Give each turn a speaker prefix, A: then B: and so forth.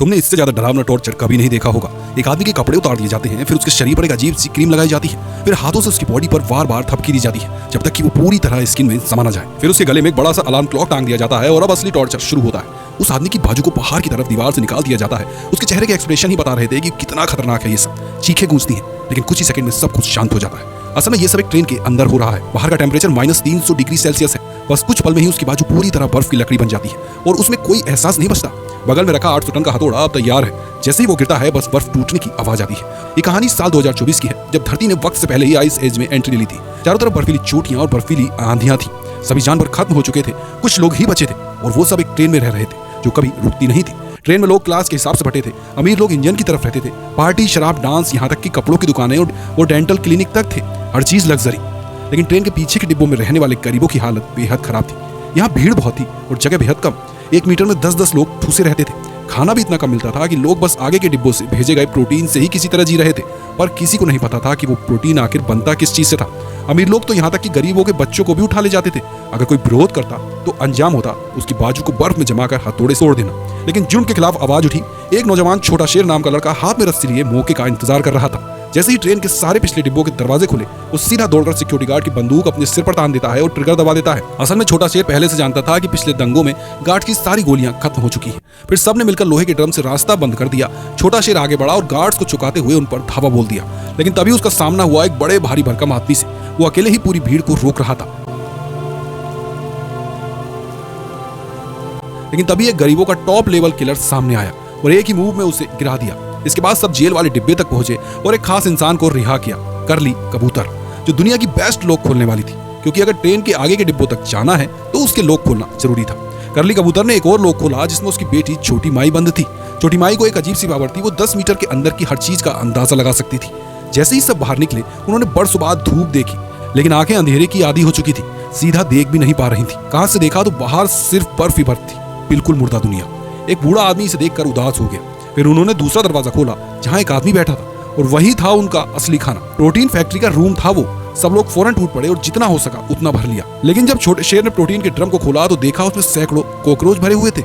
A: तुमने इससे ज्यादा डरावना टॉर्चर कभी नहीं देखा होगा। एक आदमी के कपड़े उतार दिए जाते हैं, फिर उसके शरीर पर एक अजीब सी क्रीम लगाई जाती है, फिर हाथों से उसकी बॉडी पर बार बार थपकी दी जाती है जब तक कि वो पूरी तरह स्किन में समा ना जाए। फिर उसके गले में एक बड़ा सा अलार्म क्लॉक टांग दिया जाता है और अब असली टॉर्चर शुरू होता है। उस आदमी की बाजू को बाहर की तरफ दीवार से निकाल दिया जाता है। उसके चेहरे के एक्सप्रेशन ही बता रहे थे कि कितना खतरनाक है ये सब। चीखें गूंजती हैं, लेकिन कुछ ही सेकंड में सब कुछ शांत हो जाता है। असल में ये सब एक ट्रेन के अंदर हो रहा है। बाहर का टेम्परेचर -300 डिग्री सेल्सियस है। बस कुछ पल में ही उसकी बाजू पूरी तरह बर्फ की लकड़ी बन जाती है और उसमें कोई एहसास नहीं बचता। बगल में रखा 800 टन का हथौड़ा अब तैयार है। जैसे ही वो गिरता है, बस बर्फ टूटने की आवाज आती है। ये कहानी साल 2024 की है, जब धरती ने वक्त से पहले ही आइस एज में एंट्री ली थी। चारों तरफ बर्फीली चोटियां और बर्फीली आंधियां थी। सभी जानवर खत्म हो चुके थे, कुछ लोग ही बचे थे और वो सब एक ट्रेन में रह रहे थे जो कभी रुकती नहीं थी। ट्रेन में लोग क्लास के हिसाब से बटे थे। अमीर लोग इंजन की तरफ रहते थे। पार्टी, शराब, डांस, यहाँ तक कि कपड़ों की दुकानें और डेंटल क्लिनिक तक थे। हर चीज लग्जरी। लेकिन ट्रेन के पीछे के डिब्बों में रहने वाले गरीबों की हालत बेहद खराब थी। यहाँ भीड़ बहुत थी और जगह बेहद कम। 1 मीटर में 10-10 लोग ठूसे रहते थे। खाना भी इतना कम मिलता था कि लोग बस आगे के डिब्बों से भेजे गए प्रोटीन से ही किसी तरह जी रहे थे, पर किसी को नहीं पता था कि वो प्रोटीन आखिर बनता किस चीज से था। अमीर लोग तो यहाँ तक कि गरीबों के बच्चों को भी उठा ले जाते थे। अगर कोई विरोध करता तो अंजाम होता उसकी बाजू को बर्फ में जमाकर हथौड़े से तोड़ देना। लेकिन जुर्म के खिलाफ आवाज उठी। एक नौजवान छोटा शेर नाम का लड़का हाथ में रस्सी लिए मौके का इंतजार कर रहा था। जैसे ही ट्रेन के सारे पिछले डिब्बों के दरवाजे खुले, वो सीधा दौड़कर सिक्योरिटी गार्ड की बंदूक अपने सिर पर तान देता है और ट्रिगर दबा देता है। असल में छोटा शेर पहले से जानता था कि पिछले दंगों में गार्ड की सारी गोलियां खत्म हो चुकी हैं। फिर सबने मिलकर लोहे के ड्रम से रास्ता बंद कर दिया। छोटा शेर आगे बढ़ा और गार्ड्स को चुकाते हुए उन पर धावा बोल दिया। लेकिन तभी उसका सामना हुआ एक बड़े भारी भरकम आदमी से। वो अकेले ही पूरी भीड़ को रोक रहा था। लेकिन तभी एक गरीबों का टॉप लेवल किलर सामने आया और एक ही मूव में उसे गिरा दिया। इसके बाद सब जेल वाले डिब्बे तक पहुंचे और एक खास इंसान को रिहा किया, करली कबूतर, जो दुनिया की बेस्ट लॉक खोलने वाली थी। क्योंकि अगर ट्रेन के आगे के डिब्बों तक जाना है तो उसके लॉक खोलना जरूरी था। करली कबूतर ने एक और लॉक खोला जिसमें उसकी बेटी छोटी माई बंद थी। छोटी माई को एक अजीब सी पावर थी। वो 10 मीटर के अंदर की हर चीज का अंदाजा लगा सकती थी। जैसे ही सब बाहर निकले, उन्होंने बरसों बाद धूप देखी, लेकिन आंखें अंधेरे की आदी हो चुकी थी। सीधा देख भी नहीं पा रही थी। कहां से देखा तो बाहर सिर्फ बर्फ ही बर्फ थी, बिल्कुल मुर्दा दुनिया। एक बूढ़ा आदमी इसे देखकर उदास हो गया। फिर उन्होंने दूसरा दरवाजा खोला जहां एक आदमी बैठा था और वही था उनका असली खाना। प्रोटीन फैक्ट्री का रूम था वो। सब लोग फौरन टूट पड़े और जितना हो सका उतना भर लिया। लेकिन जब छोटे शेर ने प्रोटीन के ड्रम को खोला तो देखा उसमें सैकड़ों कॉकरोच भरे हुए थे।